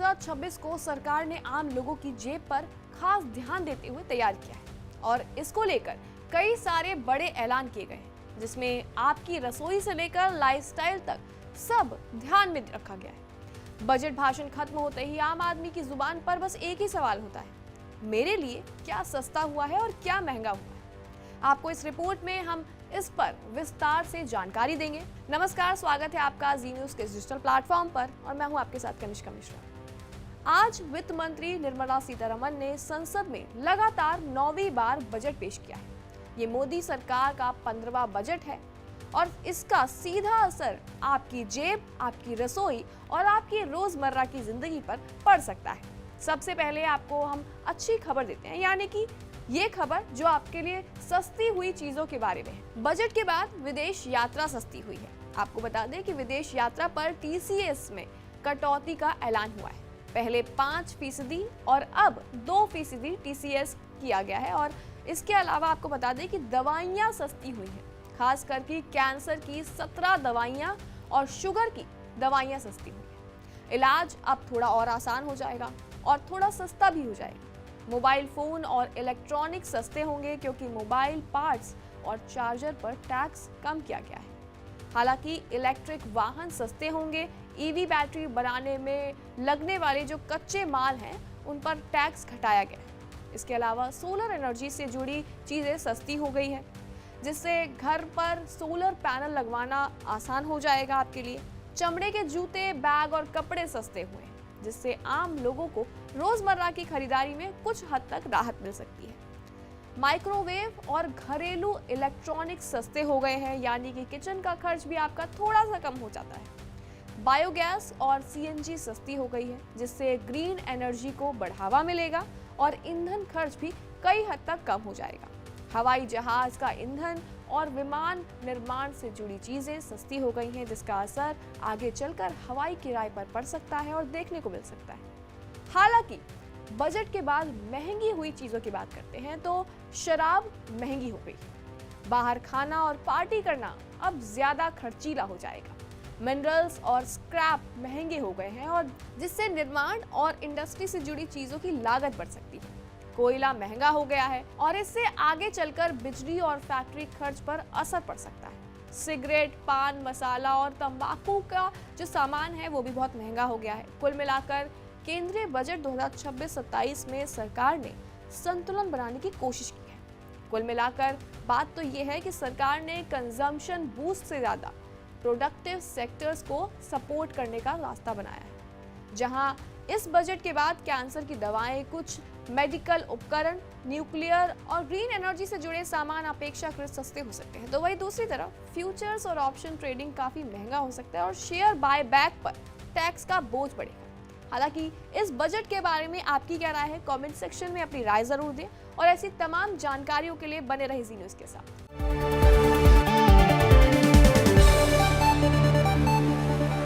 2026 को सरकार ने आम लोगों की जेब पर खास ध्यान देते हुए तैयार किया है और इसको लेकर कई सारे बड़े ऐलान किए गए हैं, जिसमें आपकी रसोई से लेकर लाइफस्टाइल तक सब ध्यान में रखा गया है। बजट भाषण खत्म होते ही आम आदमी की जुबान पर बस एक ही सवाल होता है, मेरे लिए क्या सस्ता हुआ है और क्या महंगा हुआ है। आपको इस रिपोर्ट में हम इस पर विस्तार से जानकारी देंगे। नमस्कार, स्वागत है आपका जी न्यूज़ के डिजिटल प्लेटफॉर्म पर और मैं हूं आपके साथ कनिष्का मिश्रा। आज वित्त मंत्री निर्मला सीतारमण ने संसद में लगातार 9वीं बार बजट पेश किया है। ये मोदी सरकार का 15वां बजट है और इसका सीधा असर आपकी जेब, आपकी रसोई और आपकी रोजमर्रा की जिंदगी पर पड़ सकता है। सबसे पहले आपको हम अच्छी खबर देते हैं, यानी कि ये खबर जो आपके लिए सस्ती हुई चीजों के बारे में है। बजट के बाद विदेश यात्रा सस्ती हुई है। आपको बता दें कि विदेश यात्रा पर TCS में कटौती का ऐलान हुआ है। पहले 5% और अब 2% TCS किया गया है। और इसके अलावा आपको बता दें कि दवाइयाँ सस्ती हुई हैं, खास करके कैंसर की 17 दवाइयाँ और शुगर की दवाइयाँ सस्ती हुई हैं। इलाज अब थोड़ा और आसान हो जाएगा और थोड़ा सस्ता भी हो जाएगा। मोबाइल फोन और इलेक्ट्रॉनिक सस्ते होंगे क्योंकि मोबाइल पार्ट्स और चार्जर पर टैक्स कम किया गया है। हालांकि इलेक्ट्रिक वाहन सस्ते होंगे। EV बैटरी बनाने में लगने वाले जो कच्चे माल हैं उन पर टैक्स घटाया गया है। इसके अलावा सोलर एनर्जी से जुड़ी चीज़ें सस्ती हो गई है, जिससे घर पर सोलर पैनल लगवाना आसान हो जाएगा आपके लिए। चमड़े के जूते, बैग और कपड़े सस्ते हुए हैं, जिससे आम लोगों को रोजमर्रा की खरीदारी में कुछ हद तक राहत मिल सकती है। माइक्रोवेव और घरेलू इलेक्ट्रॉनिक्स सस्ते हो गए हैं, यानी कि किचन का खर्च भी आपका थोड़ा सा कम हो जाता है। बायोगैस और CNG सस्ती हो गई है, जिससे ग्रीन एनर्जी को बढ़ावा मिलेगा और ईंधन खर्च भी कई हद तक कम हो जाएगा। हवाई जहाज का ईंधन और विमान निर्माण से जुड़ी चीजें सस्ती हो गई हैं, जिसका असर आगे चलकर हवाई किराए पर पड़ सकता है और देखने को मिल सकता है। हालांकि बजट के बाद महंगी हुई चीजों की बात करते हैं तो शराब महंगी हो गई। बाहर खाना और पार्टी करना अब ज्यादा खर्चीला हो जाएगा। मिनरल्स और स्क्रैप महंगे हो गए हैं और जिससे निर्माण और इंडस्ट्री से जुड़ी चीजों की लागत बढ़ सकती है। कोयला महंगा हो गया है और इससे आगे चलकर बिजली और फैक्ट्री खर्च पर असर पड़ सकता है। सिगरेट, पान मसाला और तंबाकू का जो सामान है वो भी बहुत महंगा हो गया है। कुल मिलाकर केंद्रीय बजट 2026-27 में सरकार ने संतुलन बनाने की कोशिश की है। कुल मिलाकर बात तो ये है कि सरकार ने कंजम्पशन बूस्ट से ज्यादा प्रोडक्टिव सेक्टर्स को सपोर्ट करने का रास्ता बनाया है। जहां इस बजट के बाद कैंसर की दवाएं, कुछ मेडिकल उपकरण, न्यूक्लियर और ग्रीन एनर्जी से जुड़े सामान अपेक्षाकृत सस्ते हो सकते हैं, तो वही दूसरी तरफ फ्यूचर्स और ऑप्शन ट्रेडिंग काफी महंगा हो सकता है और शेयर बाय बैक पर टैक्स का बोझ बढ़ेगा। हालांकि इस बजट के बारे में आपकी क्या राय है? कमेंट सेक्शन में अपनी राय जरूर दें और ऐसी तमाम जानकारियों के लिए बने रहे जी न्यूज़ के साथ।